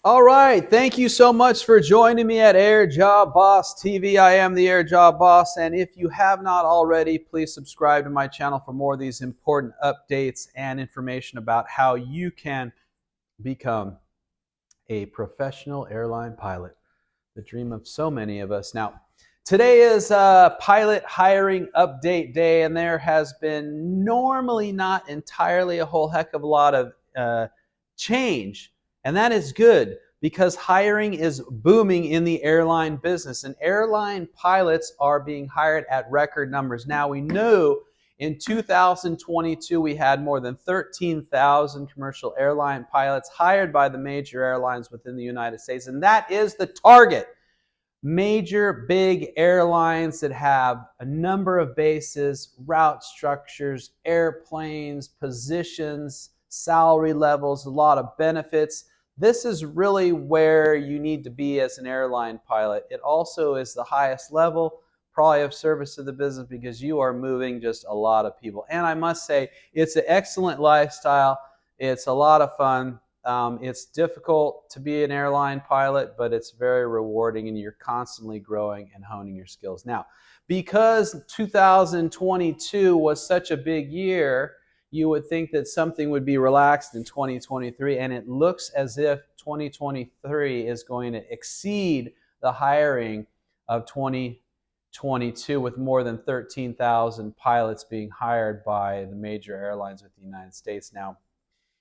All right. Thank you so much for joining me at AirJobBoss TV. I am the AirJobBoss, and if you have not already, please subscribe to my channel for more of these important updates and information about how you can become a professional airline pilot, the dream of so many of us. Now, today is pilot hiring update day, and there has been normally not entirely a whole heck of a lot of change. And that is good because hiring is booming in the airline business, and airline pilots are being hired at record numbers. Now, we know in 2022, we had more than 13,000 commercial airline pilots hired by the major airlines within the United States, and that is the target. Major big airlines that have a number of bases, route structures, airplanes, positions, salary levels, a lot of benefits. This is really where you need to be as an airline pilot. It also is the highest level probably of service to the business because you are moving just a lot of people. And I must say, it's an excellent lifestyle. It's a lot of fun. It's difficult to be an airline pilot, but it's very rewarding, and you're constantly growing and honing your skills. Now, because 2022 was such a big year, you would think that something would be relaxed in 2023, and it looks as if 2023 is going to exceed the hiring of 2022 with more than 13,000 pilots being hired by the major airlines with the United States. Now,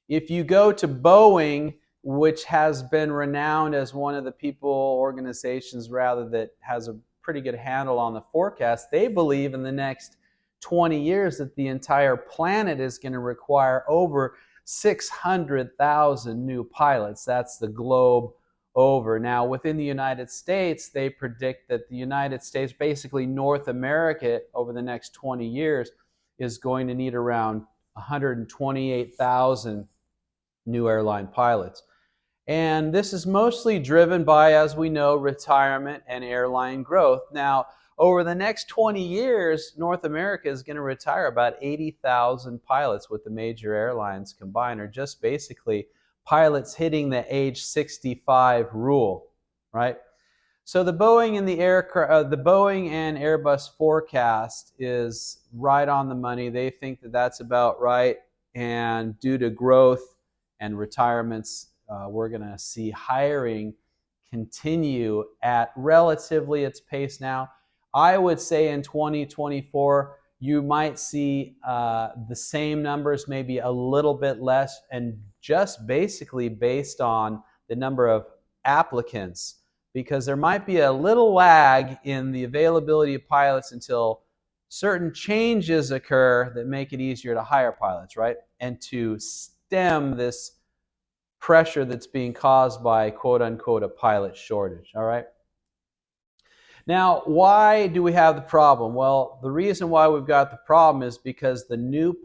if you go to Boeing, which has been renowned as one of the organizations that has a pretty good handle on the forecast, they believe in the next 20 years that the entire planet is going to require over 600,000 new pilots. That's the globe over. Now, within the United States, they predict that the United States, basically North America, over the next 20 years, is going to need around 128,000 new airline pilots. And this is mostly driven by, as we know, retirement and airline growth. Now, over the next 20 years, North America is going to retire about 80,000 pilots with the major airlines combined, or just basically pilots hitting the age 65 rule, right? So the Boeing and Airbus forecast is right on the money. They think that that's about right, and due to growth and retirements, we're going to see hiring continue at relatively its pace now. I would say in 2024, you might see the same numbers, maybe a little bit less, and just basically based on the number of applicants, because there might be a little lag in the availability of pilots until certain changes occur that make it easier to hire pilots, right? And to stem this pressure that's being caused by, quote unquote, a pilot shortage, all right? Now, why do we have the problem? Well, the reason why we've got the problem is because the new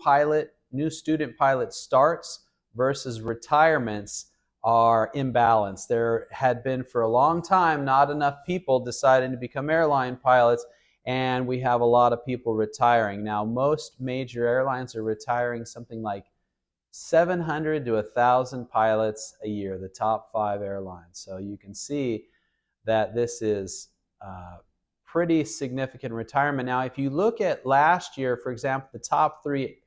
student pilot starts versus retirements are imbalanced. There had been for a long time not enough people deciding to become airline pilots, and we have a lot of people retiring. Now, most major airlines are retiring something like 700 to 1,000 pilots a year, the top 5 airlines. So you can see that this is pretty significant retirement. Now, if you look at last year, for example, the top 3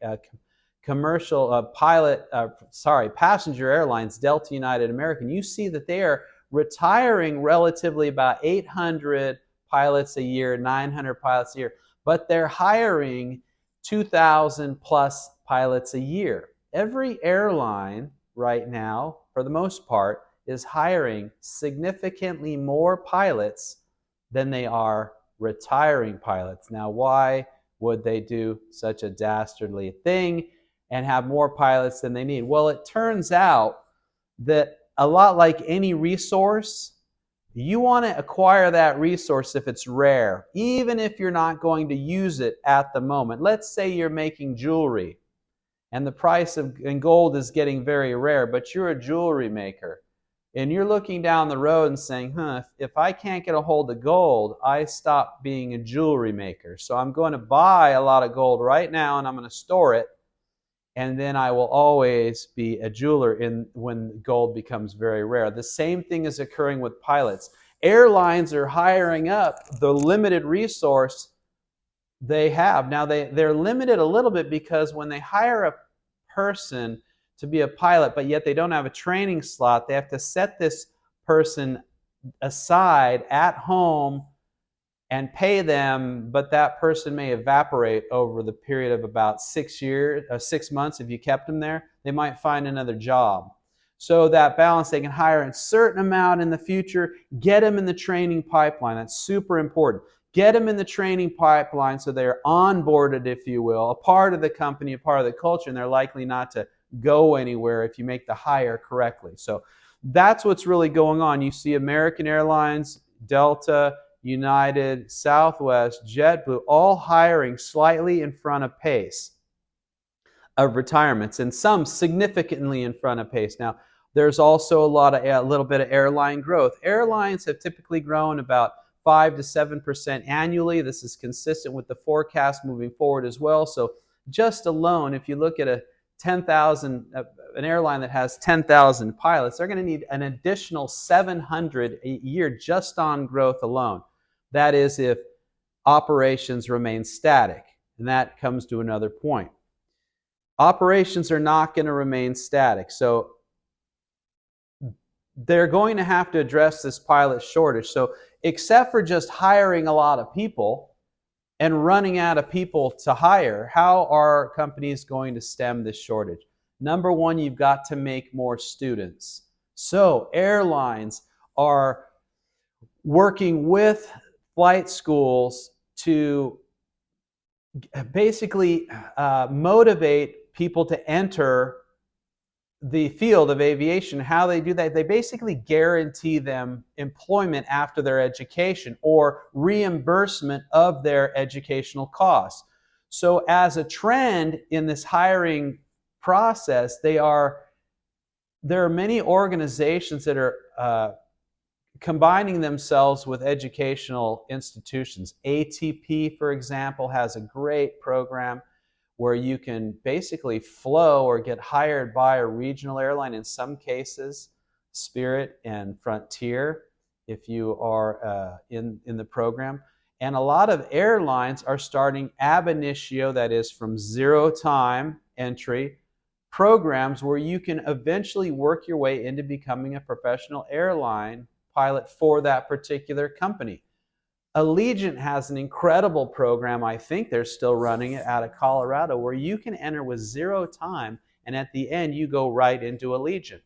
passenger airlines, Delta, United, American, you see that they are retiring relatively about 800 pilots a year, 900 pilots a year, but they're hiring 2,000 plus pilots a year. Every airline right now, for the most part, is hiring significantly more pilots than they are retiring pilots. Now, why would they do such a dastardly thing and have more pilots than they need? Well, it turns out that a lot like any resource, you want to acquire that resource if it's rare, even if you're not going to use it at the moment. Let's say you're making jewelry, and the price in gold is getting very rare, but you're a jewelry maker. And you're looking down the road and saying, if I can't get a hold of gold, I stop being a jewelry maker. So I'm going to buy a lot of gold right now, and I'm going to store it. and then I will always be a jeweler when gold becomes very rare. The same thing is occurring with pilots. Airlines are hiring up the limited resource they have. Now, they're limited a little bit because when they hire a person to be a pilot, but yet they don't have a training slot, they have to set this person aside at home and pay them, but that person may evaporate over the period of about 6 months. If you kept them there, they might find another job. So that balance, they can hire a certain amount in the future, get them in the training pipeline. That's super important. Get them in the training pipeline so they're onboarded, if you will, a part of the company, a part of the culture, and they're likely not to go anywhere if you make the hire correctly. So that's what's really going on. You see American Airlines, Delta, United, Southwest, JetBlue, all hiring slightly in front of pace of retirements, and some significantly in front of pace. Now, there's also a little bit of airline growth. Airlines have typically grown about 5 to 7% annually. This is consistent with the forecast moving forward as well. So just alone, if you look at an airline that has 10,000 pilots, they're going to need an additional 700 a year just on growth alone. That is if operations remain static. And that comes to another point. Operations are not going to remain static. So they're going to have to address this pilot shortage. So except for just hiring a lot of people and running out of people to hire, how are companies going to stem this shortage? Number one, you've got to make more students. So airlines are working with flight schools to basically motivate people to enter the field of aviation. How they do that, they basically guarantee them employment after their education or reimbursement of their educational costs. So as a trend in this hiring process, there are many organizations that are combining themselves with educational institutions. ATP, for example, has a great program where you can basically flow or get hired by a regional airline, in some cases, Spirit and Frontier, if you are in the program. And a lot of airlines are starting ab initio, that is from zero time entry, programs where you can eventually work your way into becoming a professional airline pilot for that particular company. Allegiant has an incredible program. I think they're still running it out of Colorado, where you can enter with zero time, and at the end you go right into Allegiant.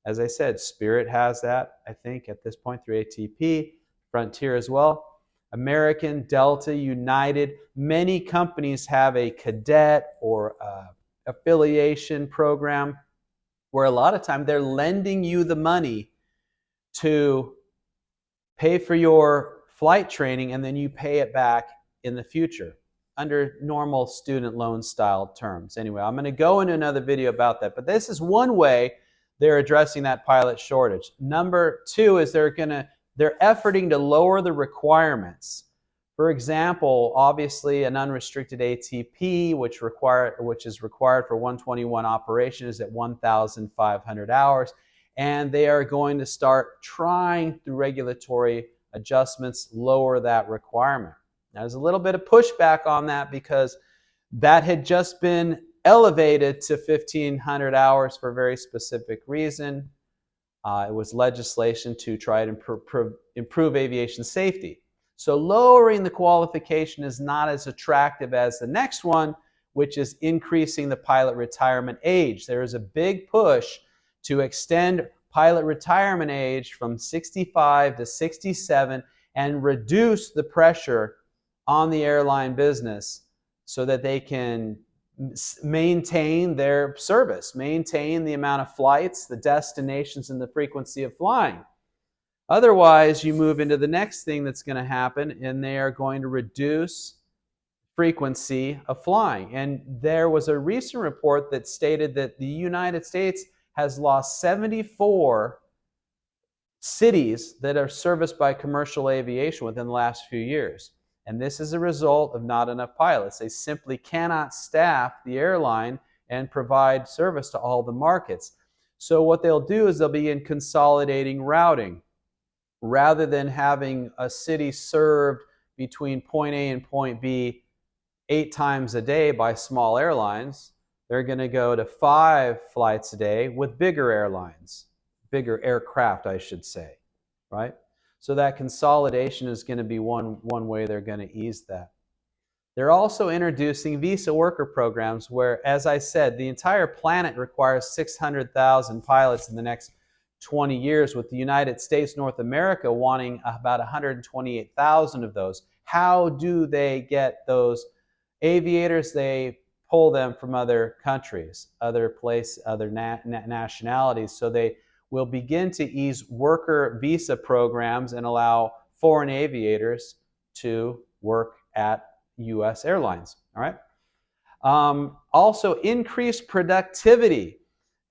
As I said, Spirit has that, I think, at this point through ATP, Frontier as well. American, Delta, United, many companies have a cadet or affiliation program where a lot of time they're lending you the money to pay for your flight training, and then you pay it back in the future under normal student loan style terms. Anyway, I'm going to go into another video about that, but this is one way they're addressing that pilot shortage. Number two is they're efforting to lower the requirements. For example, obviously an unrestricted ATP, which is required for 121 operation, is at 1,500 hours, and they are going to start trying through regulatory adjustments lower that requirement. Now, there's a little bit of pushback on that because that had just been elevated to 1,500 hours for a very specific reason. It was legislation to try to improve aviation safety. So lowering the qualification is not as attractive as the next one, which is increasing the pilot retirement age. There is a big push to extend pilot retirement age from 65 to 67 and reduce the pressure on the airline business so that they can maintain their service, maintain the amount of flights, the destinations, and the frequency of flying. Otherwise, you move into the next thing that's going to happen, and they are going to reduce frequency of flying. And there was a recent report that stated that the United States has lost 74 cities that are serviced by commercial aviation within the last few years. And this is a result of not enough pilots. They simply cannot staff the airline and provide service to all the markets. So what they'll do is they'll begin consolidating routing. Rather than having a city served between point A and point B 8 times a day by small airlines, they're going to go to 5 flights a day with bigger airlines, bigger aircraft, I should say, right? So that consolidation is going to be one way they're going to ease that. They're also introducing visa worker programs where, as I said, the entire planet requires 600,000 pilots in the next 20 years, with the United States, North America wanting about 128,000 of those. How do they get those aviators? They pull them from other countries, other nationalities. So they will begin to ease worker visa programs and allow foreign aviators to work at U.S. airlines. All right. Also, increased productivity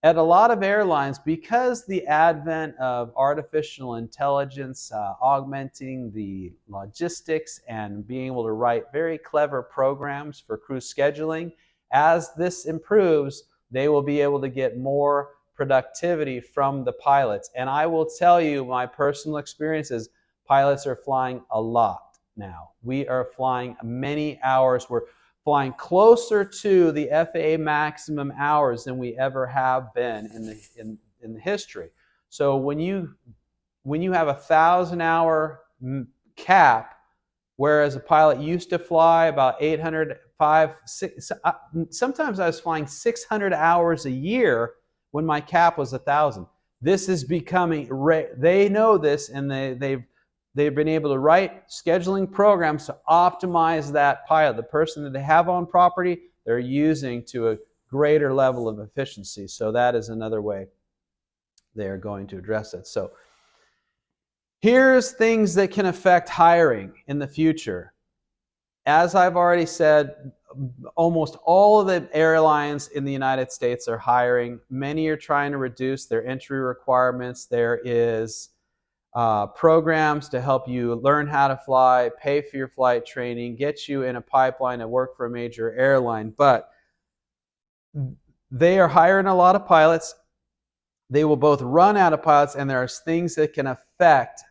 at a lot of airlines because the advent of artificial intelligence augmenting the logistics and being able to write very clever programs for crew scheduling. As this improves, they will be able to get more productivity from the pilots. And I will tell you, my personal experiences, pilots are flying a lot now. We are flying many hours. We're flying closer to the FAA maximum hours than we ever have been in the history. So when you have a 1,000-hour cap, whereas a pilot used to fly about 800, sometimes I was flying 600 hours a year when my cap was 1,000. This is becoming, they know this, and they've been able to write scheduling programs to optimize that pilot. The person that they have on property, they're using to a greater level of efficiency. So that is another way they're going to address it. So here's things that can affect hiring in the future. As I've already said, almost all of the airlines in the United States are hiring. Many are trying to reduce their entry requirements. There is programs to help you learn how to fly, pay for your flight training, get you in a pipeline to work for a major airline. But they are hiring a lot of pilots. They will both run out of pilots, and there are things that can affect,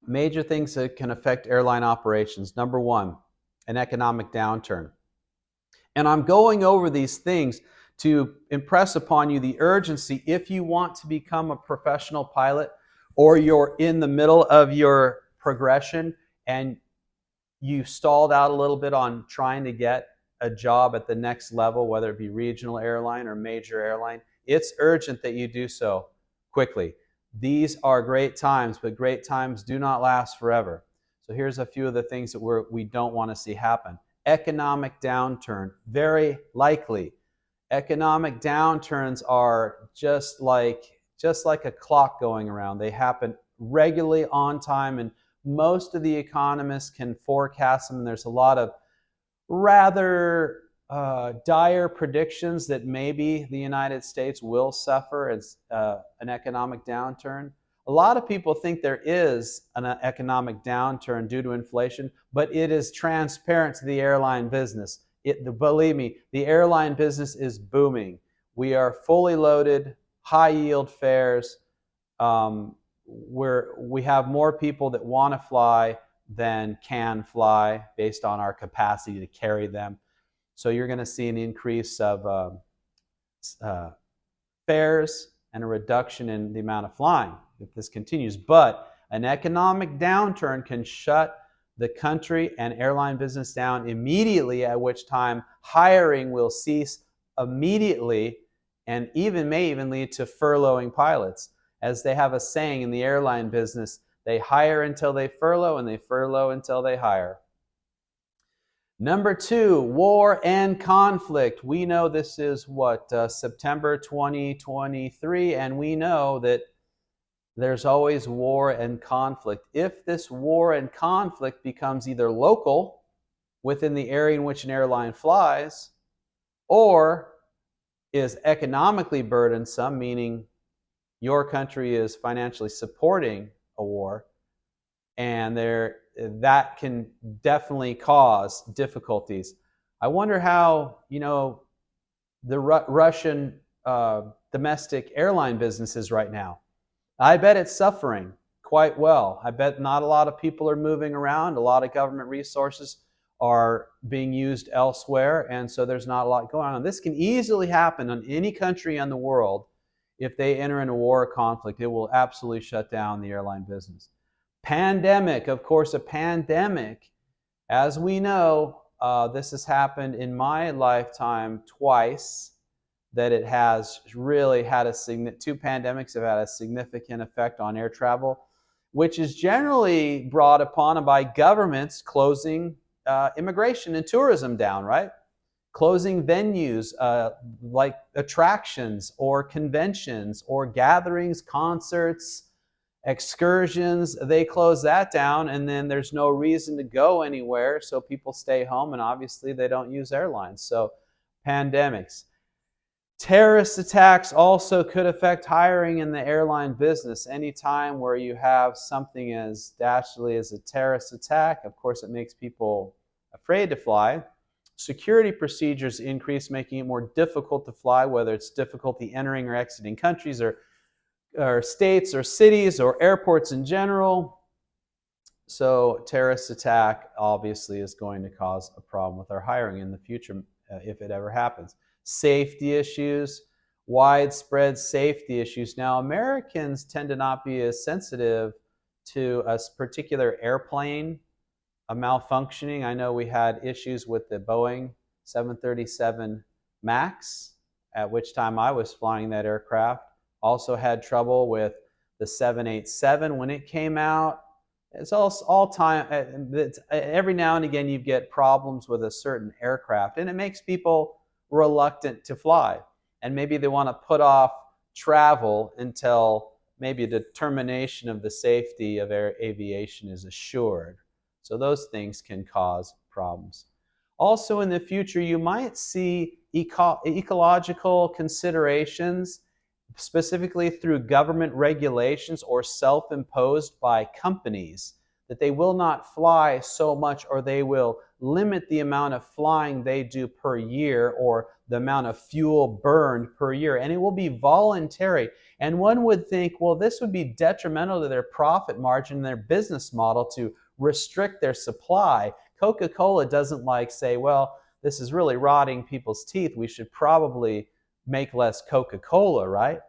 major things that can affect airline operations. Number one, an economic downturn. And I'm going over these things to impress upon you the urgency if you want to become a professional pilot, or you're in the middle of your progression and you stalled out a little bit on trying to get a job at the next level, whether it be regional airline or major airline. It's urgent that you do so quickly. These are great times, but great times do not last forever. So here's a few of the things that we don't want to see happen. Economic downturn, very likely. Economic downturns are just like a clock going around. They happen regularly, on time, and most of the economists can forecast them. And there's a lot of rather dire predictions that maybe the United States will suffer as an economic downturn. A lot of people think there is an economic downturn due to inflation, but it is transparent to the airline business. Believe me, the airline business is booming. We are fully loaded, high yield fares, where we have more people that want to fly than can fly based on our capacity to carry them. So you're going to see an increase of fares and a reduction in the amount of flying if this continues. But an economic downturn can shut the country and airline business down immediately, at which time hiring will cease immediately, and may even lead to furloughing pilots. As they have a saying in the airline business, they hire until they furlough, and they furlough until they hire. Number two, war and conflict. We know this is September 2023, and we know that there's always war and conflict. If this war and conflict becomes either local within the area in which an airline flies, or is economically burdensome, meaning your country is financially supporting a war, and that can definitely cause difficulties. I wonder how, the Russian domestic airline businesses right now. I bet it's suffering quite well. I bet not a lot of people are moving around. A lot of government resources are being used elsewhere, and so there's not a lot going on. This can easily happen in any country in the world. If they enter into war or conflict, it will absolutely shut down the airline business. Pandemic, of course, a pandemic, as we know, this has happened in my lifetime twice, that it has really had two pandemics have had a significant effect on air travel, which is generally brought upon by governments closing immigration and tourism down, right? Closing venues like attractions or conventions or gatherings, concerts, excursions, they close that down, and then there's no reason to go anywhere, so people stay home, and obviously they don't use airlines. So pandemics. Terrorist attacks also could affect hiring in the airline business. Anytime where you have something as dastardly as a terrorist attack, of course it makes people afraid to fly. Security procedures increase, making it more difficult to fly, whether it's difficulty entering or exiting countries or states or cities or airports in general. So terrorist attack obviously is going to cause a problem with our hiring in the future if it ever happens. Safety issues, widespread safety issues. Now, Americans tend to not be as sensitive to a particular airplane malfunctioning. I know we had issues with the Boeing 737 MAX, at which time I was flying that aircraft. Also had trouble with the 787 when it came out. It's all time. Every now and again you get problems with a certain aircraft, and it makes people reluctant to fly. And maybe they want to put off travel until maybe a determination of the safety of aviation is assured. So those things can cause problems. Also in the future, you might see ecological considerations, specifically through government regulations or self-imposed by companies, that they will not fly so much, or they will limit the amount of flying they do per year or the amount of fuel burned per year, and it will be voluntary. And one would think, well, this would be detrimental to their profit margin and their business model to restrict their supply. Coca-Cola doesn't say, well, this is really rotting people's teeth, we should probably make less Coca-Cola, right?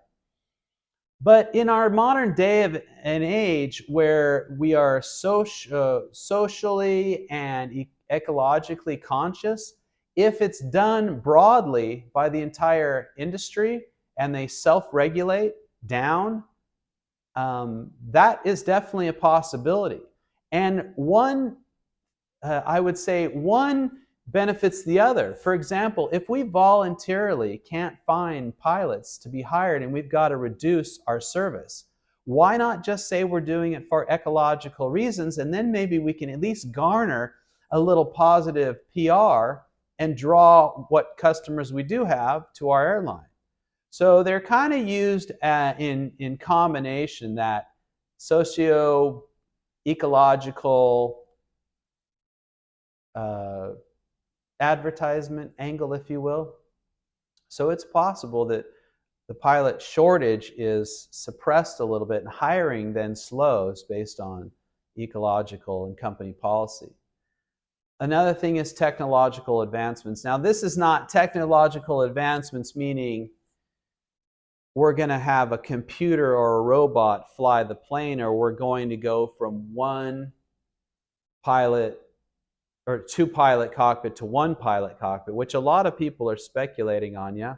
But in our modern day and age, where we are socially and ecologically conscious, if it's done broadly by the entire industry and they self-regulate down, that is definitely a possibility. And I would say one benefits the other. For example, if we voluntarily can't find pilots to be hired and we've got to reduce our service, why not just say we're doing it for ecological reasons, and then maybe we can at least garner a little positive PR and draw what customers we do have to our airline. So they're kind of used in combination, that socio-ecological advertisement angle, if you will. So it's possible that the pilot shortage is suppressed a little bit and hiring then slows based on ecological and company policy. Another thing is technological advancements. Now, this is not technological advancements meaning we're going to have a computer or a robot fly the plane, or we're going to go from one pilot or two pilot cockpit to one pilot cockpit, which a lot of people are speculating on, yeah?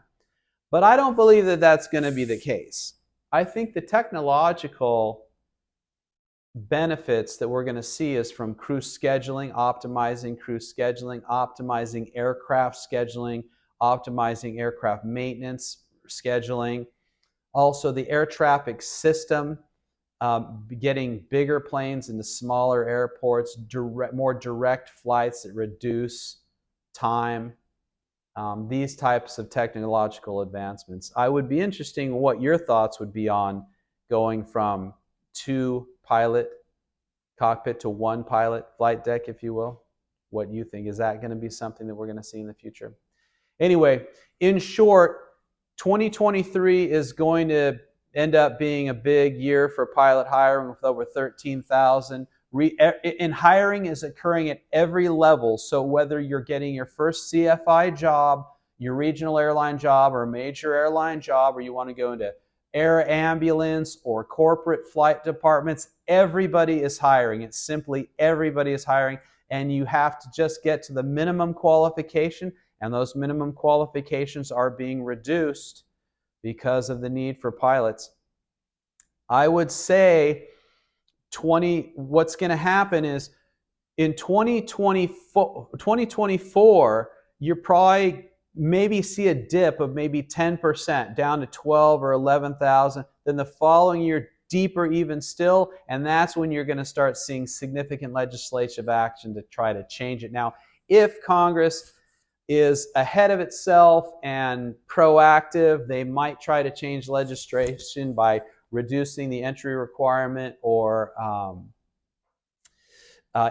But I don't believe that that's going to be the case. I think the technological benefits that we're going to see is from crew scheduling, optimizing aircraft scheduling, optimizing aircraft maintenance scheduling. Also, the air traffic system, getting bigger planes into smaller airports, more direct flights that reduce time. These types of technological advancements. I would be interested in what your thoughts would be on going from two pilot cockpit to one pilot flight deck, if you will. What you think, is that going to be something that we're going to see in the future? Anyway, in short, 2023 is going to end up being a big year for pilot hiring with over 13,000. And hiring is occurring at every level. So whether you're getting your first CFI job, your regional airline job, or a major airline job, or you want to go into air ambulance or corporate flight departments, everybody is hiring. It's simply everybody is hiring. And you have to just get to the minimum qualification, and those minimum qualifications are being reduced because of the need for pilots. I would say what's going to happen is in 2024, you probably maybe see a dip of maybe 10% down to 12 or 11,000. Then the following year, deeper even still, and that's when you're going to start seeing significant legislative action to try to change it. Now, if Congress is ahead of itself and proactive, they might try to change legislation by reducing the entry requirement or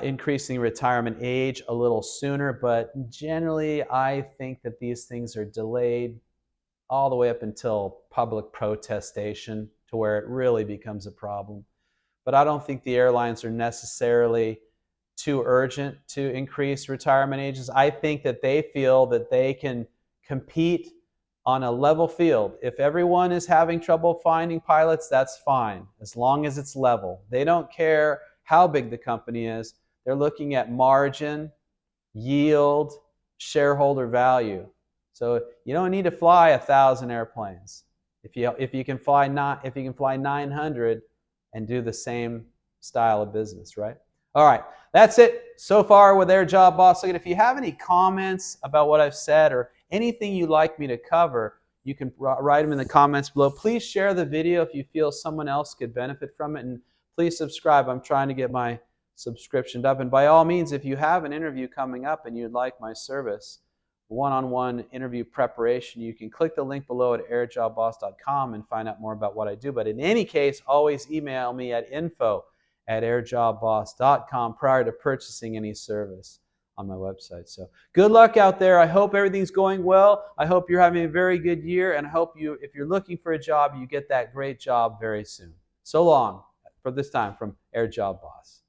increasing retirement age a little sooner. But generally, I think that these things are delayed all the way up until public protestation to where it really becomes a problem. But I don't think the airlines are necessarily too urgent to increase retirement ages. I think that they feel that they can compete on a level field. If everyone is having trouble finding pilots, that's fine, as long as it's level. They don't care how big the company is. They're looking at margin, yield, shareholder value. So you don't need to fly 1,000 airplanes. If you can fly 900 and do the same style of business, right? All right, that's it so far with AirJobBoss. Look, if you have any comments about what I've said or anything you'd like me to cover, you can write them in the comments below. Please share the video if you feel someone else could benefit from it, and please subscribe. I'm trying to get my subscription up. And by all means, if you have an interview coming up and you'd like my service, one-on-one interview preparation, you can click the link below at airjobboss.com and find out more about what I do. But in any case, always email me at info@airjobboss.com prior to purchasing any service on my website. So good luck out there. I hope everything's going well. I hope you're having a very good year, and I hope if you're looking for a job, you get that great job very soon. So long for this time from AirJobBoss.